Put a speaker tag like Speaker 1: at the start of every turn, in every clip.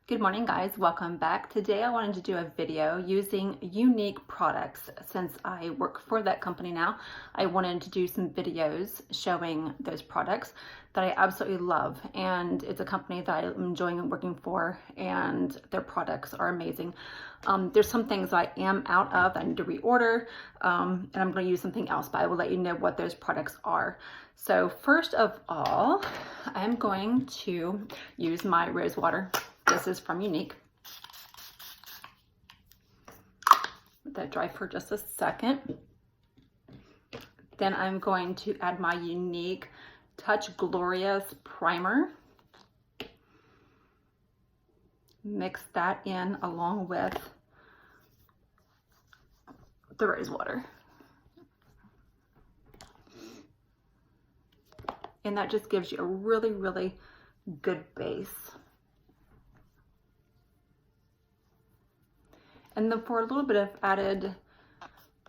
Speaker 1: Good morning, guys. Welcome back. Today I wanted to do a video using Younique products. Since I work for that company now, I wanted to do some videos showing those products that I absolutely love. And it's a company that I'm enjoying working for, and their products are amazing. There's some things I am out of that I need to reorder, and I'm going to use something else, but I will let you know what those products are. So first of all, I'm going to use my rose water. This is from Younique. Let that dry for just a second. Then I'm going to add my Younique Touch Glorious Primer. Mix that in along with the rose water. And that just gives you a really, really good base. And then for a little bit of added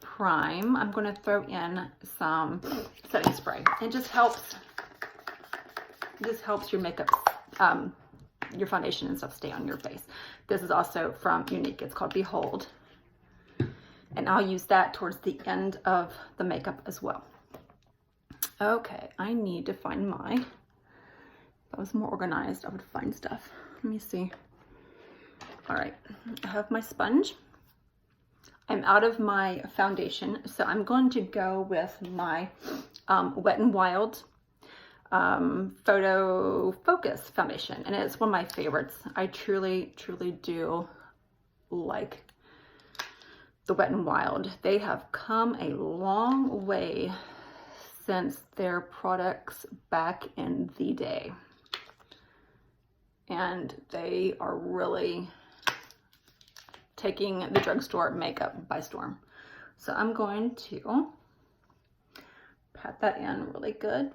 Speaker 1: prime, I'm going to throw in some setting spray. It just helps your makeup, your foundation and stuff stay on your face. This is also from Younique. It's called Behold. And I'll use that towards the end of the makeup as well. Okay, I need to find if I was more organized, I would find stuff. Let me see. All right, I have my sponge. I'm out of my foundation, so I'm going to go with my Wet n Wild Photo Focus foundation, and it's one of my favorites. I truly, truly do like the Wet n Wild. They have come a long way since their products back in the day, and they are really taking the drugstore makeup by storm. So I'm going to pat that in really good.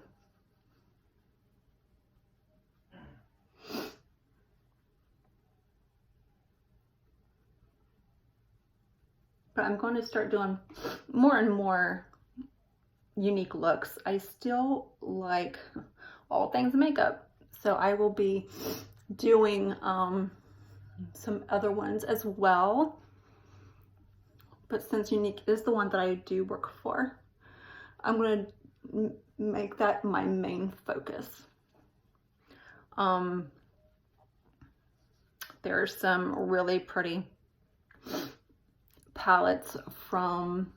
Speaker 1: But I'm going to start doing more and more Younique looks. I still like all things makeup, so I will be doing some other ones as well, but since Younique is the one that I do work for, I'm going to make that my main focus. There are some really pretty palettes from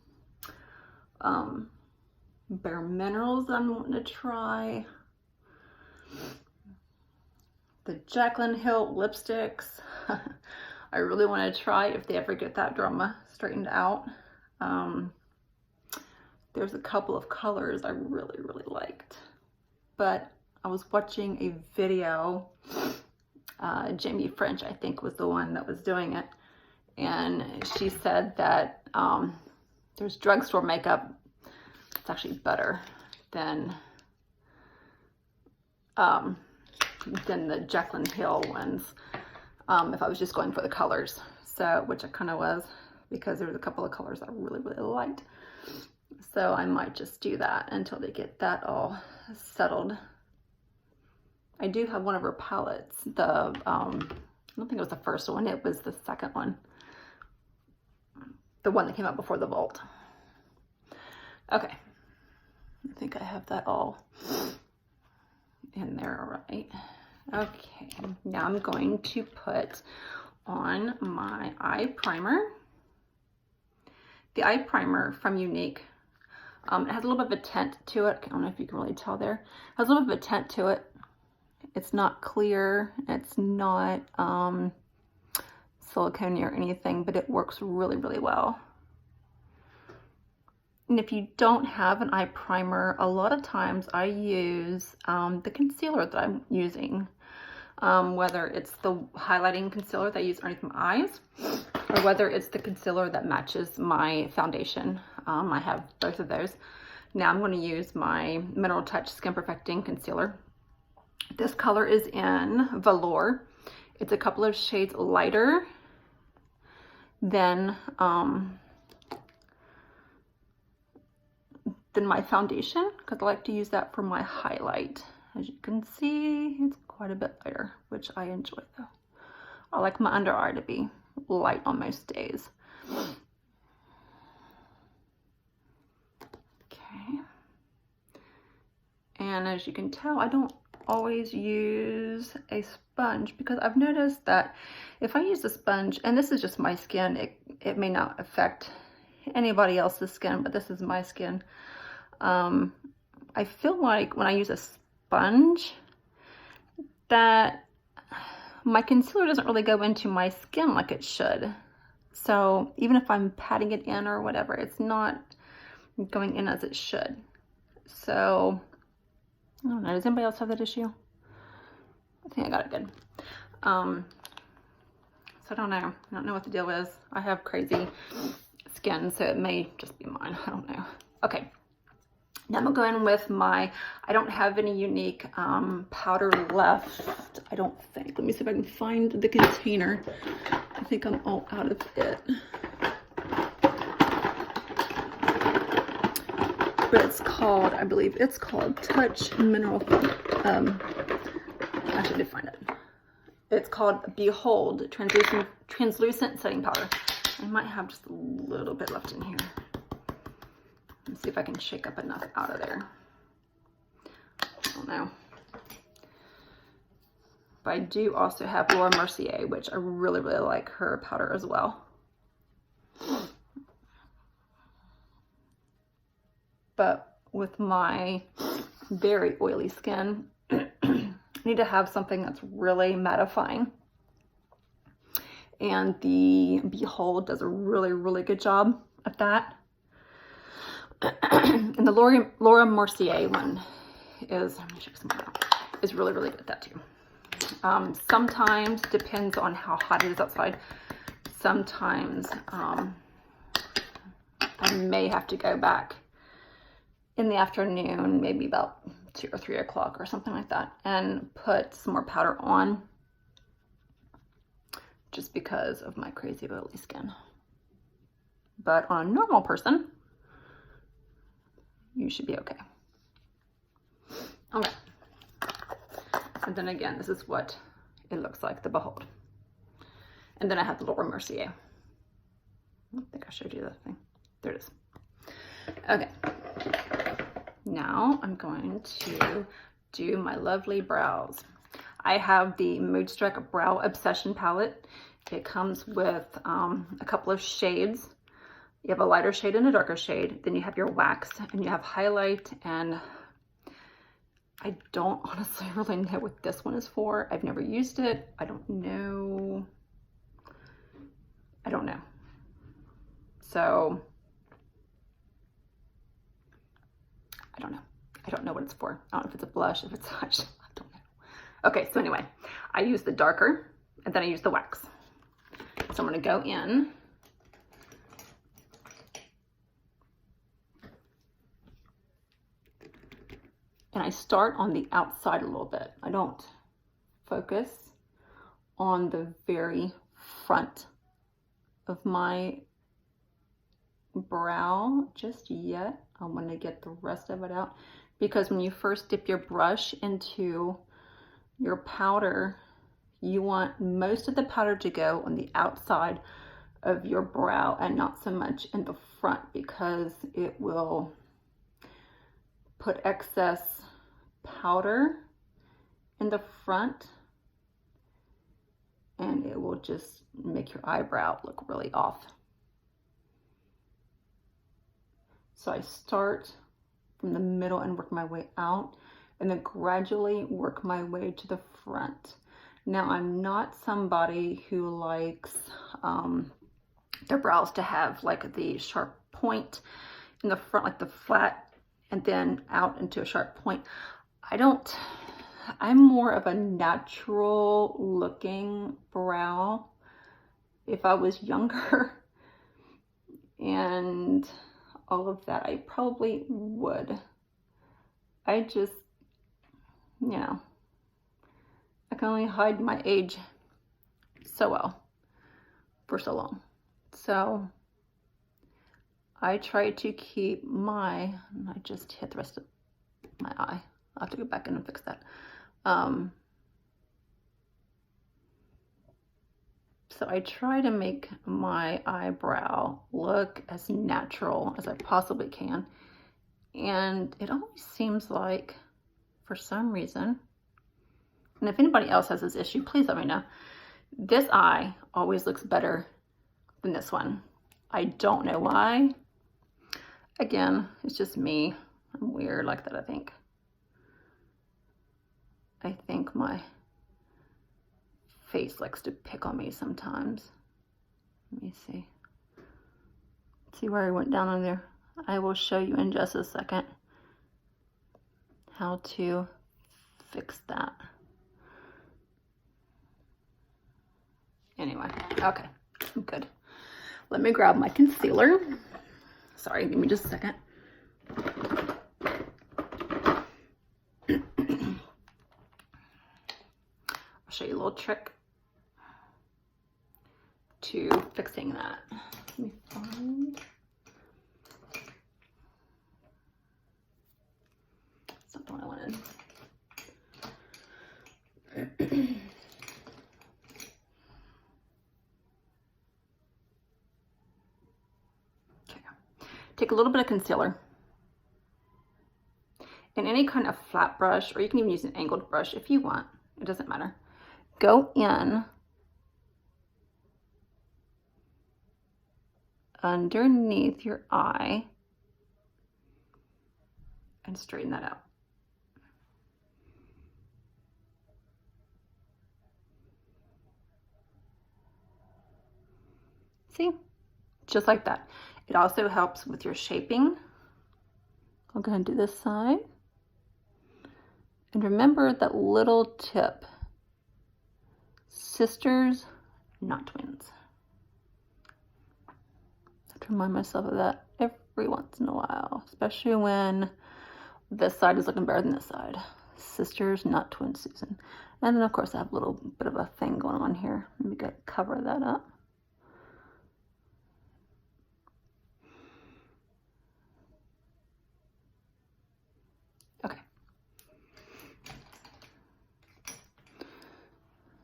Speaker 1: Bare Minerals I'm wanting to try. The Jaclyn Hill lipsticks. I really want to try if they ever get that drama straightened out. There's a couple of colors I really, really liked. But I was watching a video, Jamie French, I think, was the one that was doing it. And she said that there's drugstore makeup. It's actually better than the Jaclyn Hill ones, if I was just going for the colors. So, which I kind of was, because there was a couple of colors I really, really liked. So I might just do that until they get that all settled. I do have one of her palettes. I don't think it was the first one, it was the second one. The one that came out before the Vault. Okay. I think I have that all in there, right? Okay, now I'm going to put on my eye primer. The eye primer from Younique, it has a little bit of a tint to it. I don't know if you can really tell there. It has a little bit of a tint to it. It's not clear, it's not silicone or anything, but it works really, really well. And if you don't have an eye primer, a lot of times I use the concealer that I'm using, whether it's the highlighting concealer that I use underneath my eyes, or whether it's the concealer that matches my foundation. I have both of those. Now I'm going to use my Mineral Touch Skin Perfecting Concealer. This color is in Velour. It's a couple of shades lighter than my foundation, because I like to use that for my highlight. As you can see, it's quite a bit lighter, which I enjoy though. I like my under eye to be light on most days. Okay. And as you can tell, I don't always use a sponge because I've noticed that if I use a sponge, and this is just my skin, it may not affect anybody else's skin, but this is my skin. I feel like when I use a sponge that my concealer doesn't really go into my skin like it should. So even if I'm patting it in or whatever, it's not going in as it should. So I don't know, does anybody else have that issue? I think I got it good. So I don't know. I don't know what the deal is. I have crazy skin, so it may just be mine. I don't know. Okay. Now I'm gonna go in with my, I don't have any Younique powder left, I don't think. Let me see if I can find the container. I think I'm all out of it. But it's called, I believe it's called Touch Mineral, I should find it. It's called Behold Translucent Setting Powder. I might have just a little bit left in here. Let's see if I can shake up enough out of there. I don't know. But I do also have Laura Mercier, which I really, really like her powder as well. But with my very oily skin, I need to have something that's really mattifying. And the Behold does a really, really good job at that. And the Laura Mercier one is, let me check some out, is really, really good at that too. Sometimes, depends on how hot it is outside, sometimes I may have to go back in the afternoon, maybe about 2 or 3 o'clock or something like that, and put some more powder on, just because of my crazy oily skin. But on a normal person, you should be okay. Okay. And then again, this is what it looks like, the Behold. And then I have the Laura Mercier. I think I showed you that thing. There it is. Okay. Now I'm going to do my lovely brows. I have the Moodstruck Brow Obsession palette. It comes with a couple of shades. You have a lighter shade and a darker shade. Then you have your wax and you have highlight, and I don't honestly really know what this one is for. I've never used it. I don't know. So I don't know. I don't know what it's for. I don't know if it's a blush, if it's I don't know. Okay, so anyway, I use the darker and then I use the wax. So I'm gonna go in. And I start on the outside a little bit. I don't focus on the very front of my brow just yet. I want to get the rest of it out, because when you first dip your brush into your powder, you want most of the powder to go on the outside of your brow and not so much in the front, because it will put excess powder in the front and it will just make your eyebrow look really off. So I start from the middle and work my way out, and then gradually work my way to the front. Now, I'm not somebody who likes their brows to have like the sharp point in the front, like the flat, and then out into a sharp point. I'm more of a natural looking brow. If I was younger and all of that, I probably would. I just, you know, I can only hide my age so well for so long. So I try to keep I just hit the rest of my eye. I'll have to go back in and fix that. So I try to make my eyebrow look as natural as I possibly can. And it always seems like, for some reason, and if anybody else has this issue, please let me know, this eye always looks better than this one. I don't know why. Again, it's just me. I'm weird like that, I think. I think my face likes to pick on me sometimes. Let me see. See where I went down on there? I will show you in just a second how to fix that. Anyway, okay, I'm good. Let me grab my concealer. Sorry, give me just a second. I'll show you a little trick to fixing that. Let me find. That's not the one I wanted. Take a little bit of concealer and any kind of flat brush, or you can even use an angled brush if you want. It doesn't matter. Go in underneath your eye and straighten that out. See? Just like that. It also helps with your shaping. I'll go ahead and do this side. And remember that little tip. Sisters, not twins. I have to remind myself of that every once in a while, especially when this side is looking better than this side. Sisters, not twins, Susan. And then of course I have a little bit of a thing going on here. Let me cover that up. Okay.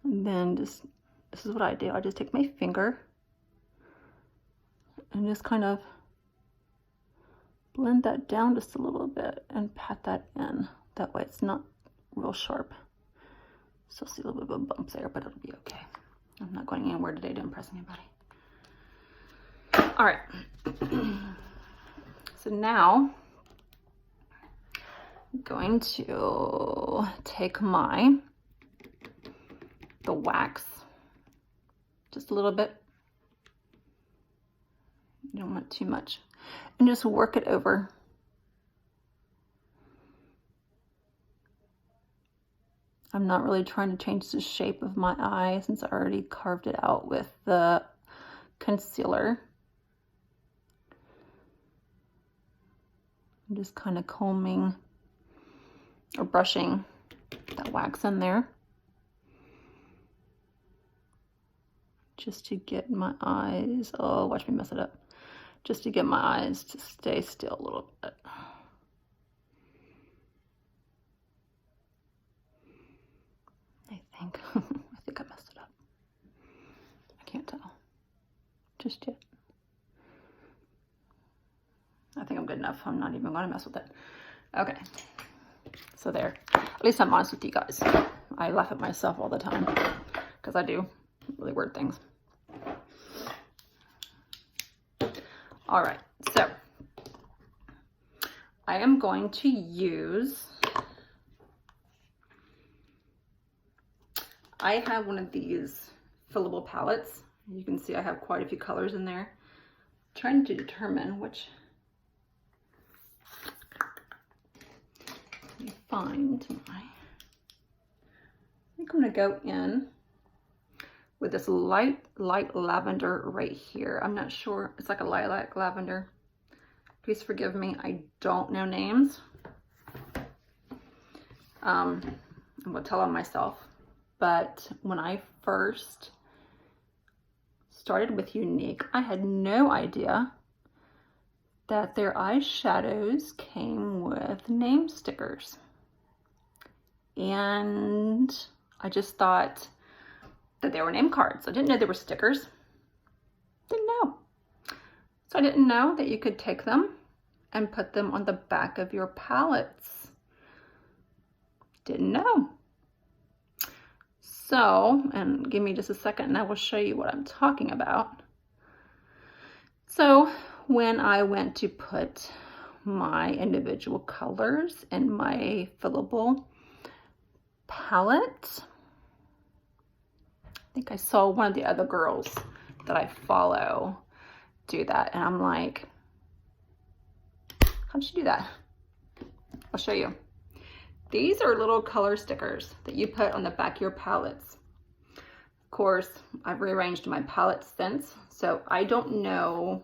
Speaker 1: And then this is what I do. I just take my finger and just kind of blend that down just a little bit and pat that in. That way it's not real sharp. Still see a little bit of a bump there, but it'll be okay. I'm not going anywhere today to impress anybody. All right. So now I'm going to take the wax, just a little bit. You don't want too much. And just work it over. I'm not really trying to change the shape of my eye since I already carved it out with the concealer. I'm just kind of combing or brushing that wax in there, just to get my eyes, oh, watch me mess it up, just to get my eyes to stay still a little bit. I think I messed it up. I can't tell just yet. I think I'm good enough. I'm not even going to mess with it. Okay. So there. At least I'm honest with you guys. I laugh at myself all the time because I do really weird things. All right. So I am going to use, I have one of these fillable palettes. You can see I have quite a few colors in there. I'm trying to determine which. Let me find my, I think I'm going to go in with this light lavender right here. I'm not sure. It's like a lilac lavender. Please forgive me. I don't know names. I'm going to tell on myself. But when I first started with Younique, I had no idea that their eyeshadows came with name stickers. And I just thought, that they were name cards. I didn't know they were stickers. Didn't know. So I didn't know that you could take them and put them on the back of your palettes. Didn't know. So, and give me just a second and I will show you what I'm talking about. So when I went to put my individual colors in my fillable palette, I think I saw one of the other girls that I follow do that, and I'm like, how'd you do that? I'll show you. These are little color stickers that you put on the back of your palettes. Of course, I've rearranged my palette since, so I don't know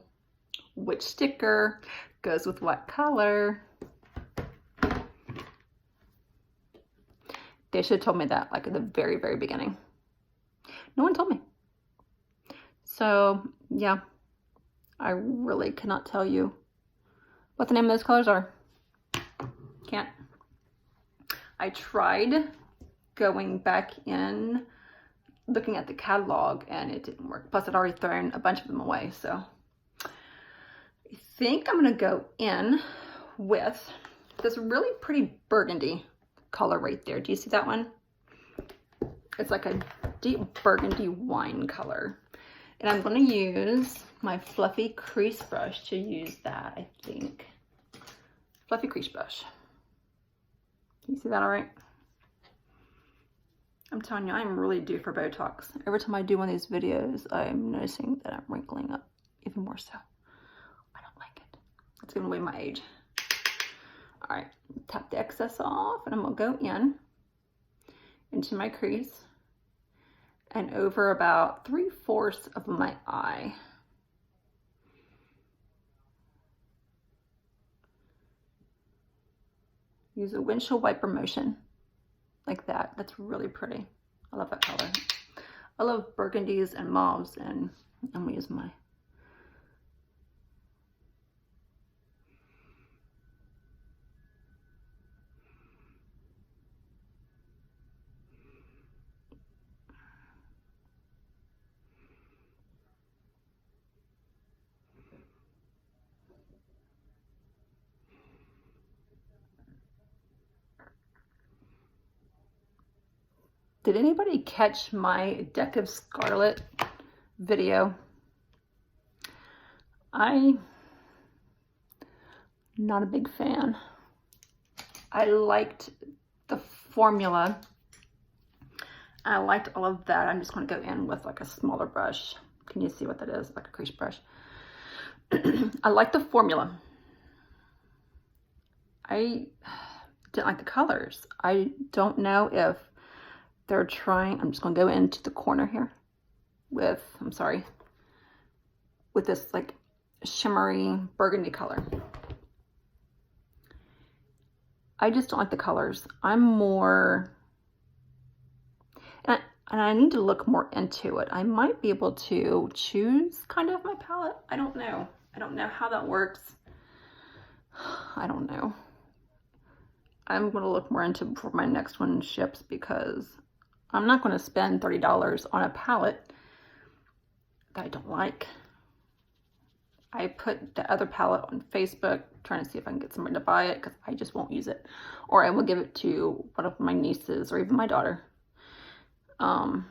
Speaker 1: which sticker goes with what color. They should have told me that like at the very, very beginning. No one told me. So yeah, I really cannot tell you what the name of those colors are. Can't. I tried going back in, looking at the catalog, and it didn't work. Plus I'd already thrown a bunch of them away. So I think I'm gonna go in with this really pretty burgundy color right there. Do you see that one? It's like a deep burgundy wine color. And I'm going to use my fluffy crease brush to use that, I think. Fluffy crease brush. Can you see that all right? I'm telling you, I'm really due for Botox. Every time I do one of these videos, I'm noticing that I'm wrinkling up even more so. I don't like it. It's giving away my age. All right, tap the excess off, and I'm going to go into my crease and over about 3/4 of my eye. Use a windshield wiper motion like that. That's really pretty. I love that color. I love burgundies and mauves, and I'm gonna use my Did anybody catch my Deck of Scarlet video? I'm not a big fan. I liked the formula. I liked all of that. I'm just going to go in with like a smaller brush. Can you see what that is? Like a crease brush. I like the formula. I didn't like the colors. I don't know if they're trying, I'm just going to go into the corner here with, with this like shimmery burgundy color. I just don't like the colors. I'm more, and I need to look more into it. I might be able to choose kind of my palette. I don't know. I don't know how that works. I don't know. I'm going to look more into before my next one ships, because I'm not going to spend $30 on a palette that I don't like. I put the other palette on Facebook trying to see if I can get somebody to buy it, because I just won't use it. Or I will give it to one of my nieces or even my daughter for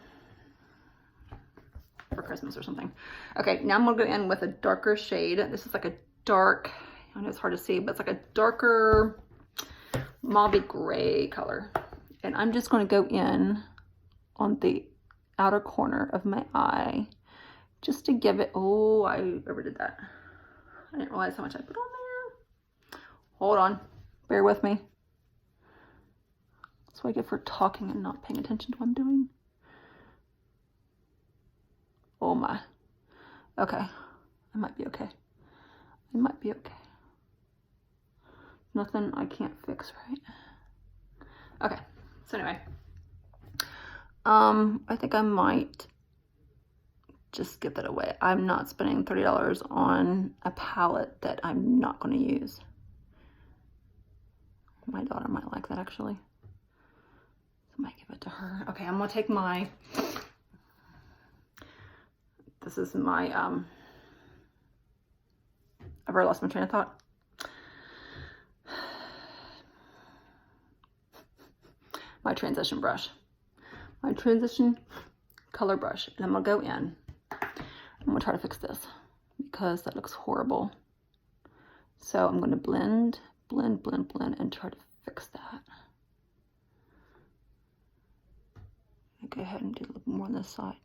Speaker 1: Christmas or something. Okay, now I'm going to go in with a darker shade. This is like a dark, I know it's hard to see, but it's like a darker mauve gray color. And I'm just going to go in on the outer corner of my eye just to give it, oh, I overdid that. I didn't realize how much I put on there. Hold on, bear with me. That's what I get for talking and not paying attention to what I'm doing. Oh my. Okay, I might be okay. I might be okay. Nothing I can't fix, right? Okay, so anyway. I think I might just give that away. I'm not spending $30 on a palette that I'm not going to use. My daughter might like that, actually. I might give it to her. Okay, I'm going to take my This is my, I've already lost my train of thought. My transition brush. My transition color brush. And I'm gonna go in. I'm gonna try to fix this because that looks horrible. So I'm gonna blend, blend, blend, blend, and try to fix that. I'll go ahead and do a little more on this side.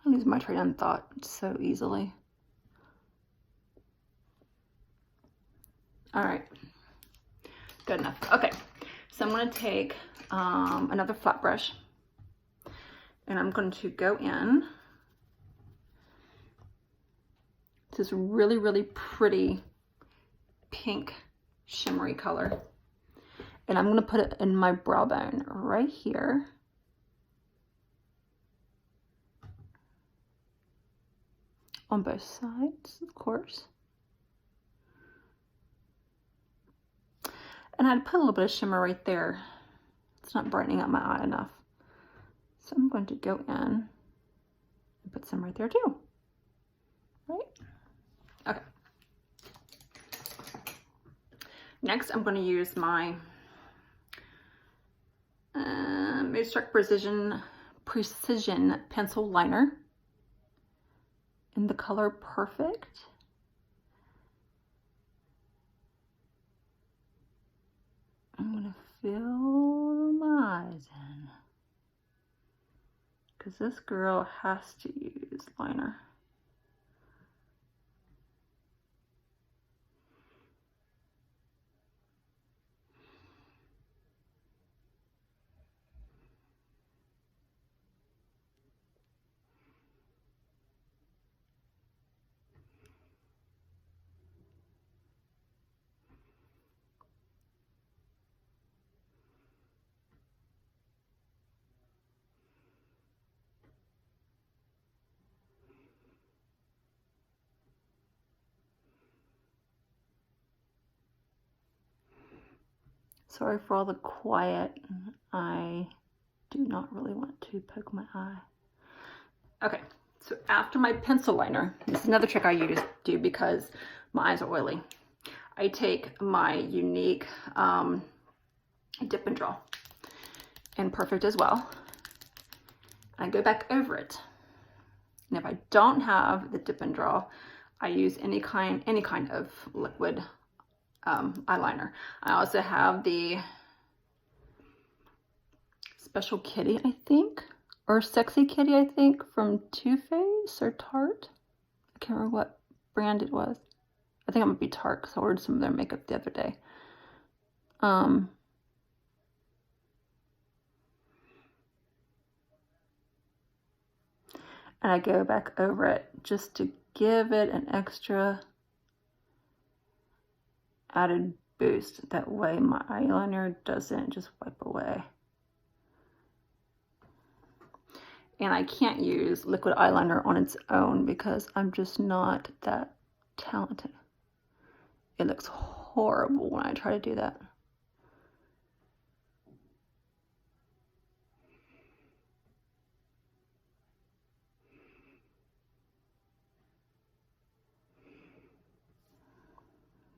Speaker 1: I lose my train of thought so easily. All right, good enough. Okay, so I'm gonna take another flat brush and I'm going to go in. This really, really pretty pink shimmery color. And I'm gonna put it in my brow bone right here. On both sides, of course. And I'd put a little bit of shimmer right there. It's not brightening up my eye enough. So I'm going to go in and put some right there too. Right? Okay. Next, I'm going to use my Moonstruck Precision Pencil Liner in the color Perfect. I'm going to fill my eyes in because this girl has to use liner. Sorry for all the quiet. I do not really want to poke my eye. Okay, so after my pencil liner, this is another trick I do because my eyes are oily. I take my Younique Dip and Draw, and Perfect as well. I go back over it. And if I don't have the Dip and Draw, I use any kind of liquid eyeliner. I also have the Special Kitty, I think, or Sexy Kitty, I think, from Too Faced or Tarte. I can't remember what brand it was. I think it might be Tarte because I ordered some of their makeup the other day. And I go back over it just to give it an extra added boost. That way my eyeliner doesn't just wipe away. And I can't use liquid eyeliner on its own because I'm just not that talented. It looks horrible when I try to do that.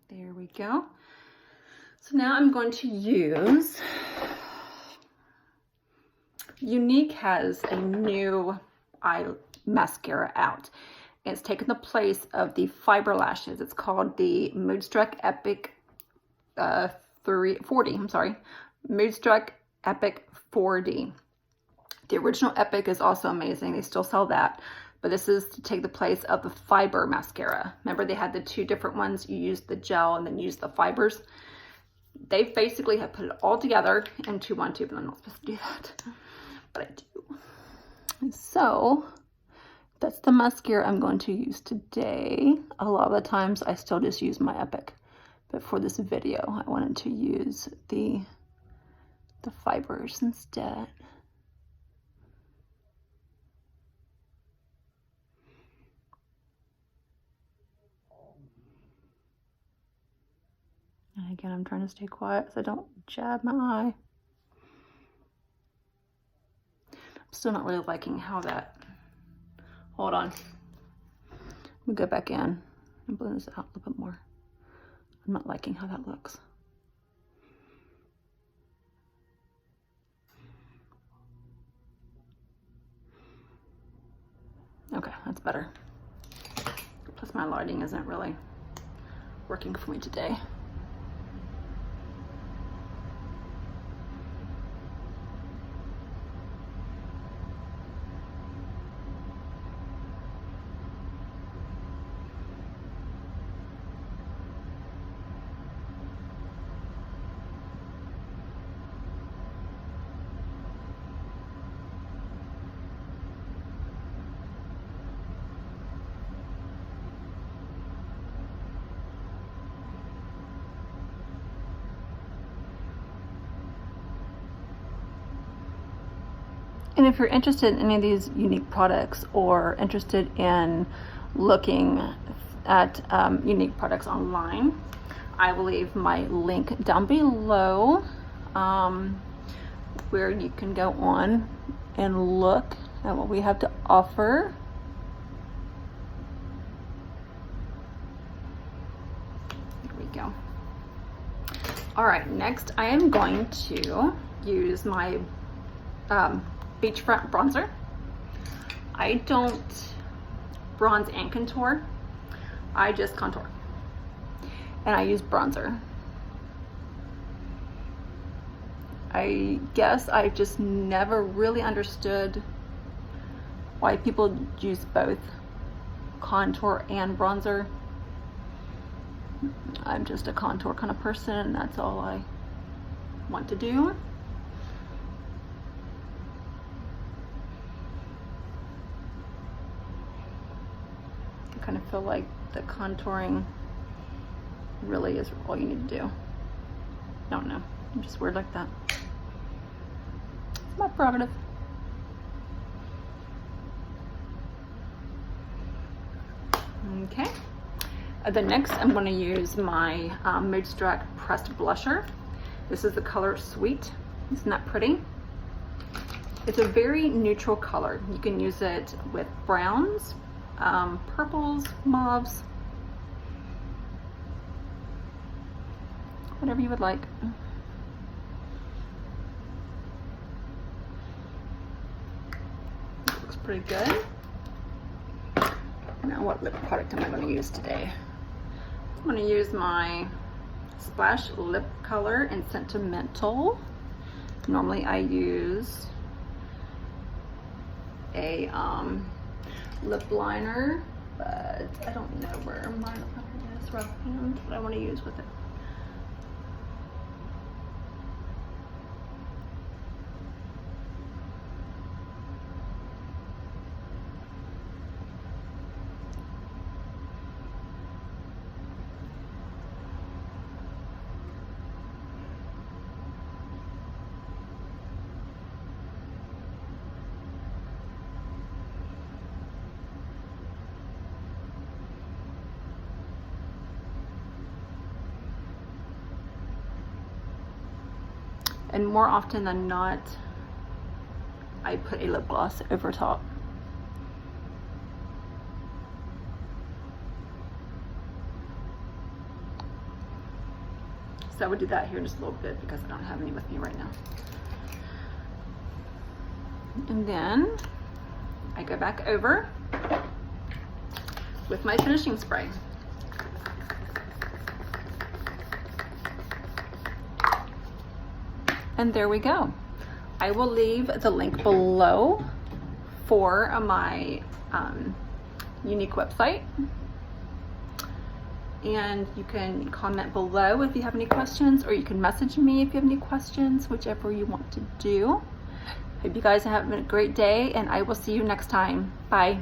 Speaker 1: There we go. So now I'm going to use, Younique has a new eye mascara out. It's taken the place of the fiber lashes. It's called the Moonstruck Epic 4D. I'm sorry, Moonstruck Epic 4D. The original Epic is also amazing. They still sell that. But this is to take the place of the fiber mascara. Remember they had the two different ones. You used the gel and then used the fibers. They basically have put it all together into one tube, and I'm not supposed to do that, but I do. So that's the mascara I'm going to use today. A lot of the times I still just use my Epic, but for this video I wanted to use the fibers instead. And again, I'm trying to stay quiet so I don't jab my eye. I'm Still not really liking how that, hold on. Let me go back in and blend this out a little bit more. I'm not liking how that looks. Okay, that's better. Plus my lighting isn't really working for me today. And if you're interested in any of these Younique products or interested in looking at Younique products online, I will leave my link down below where you can go on and look at what we have to offer. There we go. All right, next I am going to use my beachfront bronzer. I don't bronze and contour, I just contour. And I use bronzer. I guess I just never really understood why people use both contour and bronzer. I'm just a contour kind of person, and that's all I want to do. I kind of feel like the contouring really is all you need to do. I don't know, I'm just weird like that. It's my prerogative. Okay. Then next I'm going to use my Mood Struck Pressed Blusher. This is the color Sweet. Isn't that pretty? It's a very neutral color. You can use it with browns, purples, mauves, whatever you would like. Looks pretty good. Now what lip product am I going to use today? I'm going to use my Splash Lip Color in Sentimental. Normally I use a lip liner, but I don't know where my lip liner is offhand, what I want to use with it. And more often than not, I put a lip gloss over top. So I would do that here in just a little bit because I don't have any with me right now. And then I go back over with my finishing spray. And there we go. I will leave the link below for my Younique website. And you can comment below if you have any questions, or you can message me if you have any questions, whichever you want to do. Hope you guys have a great day, and I will see you next time. Bye.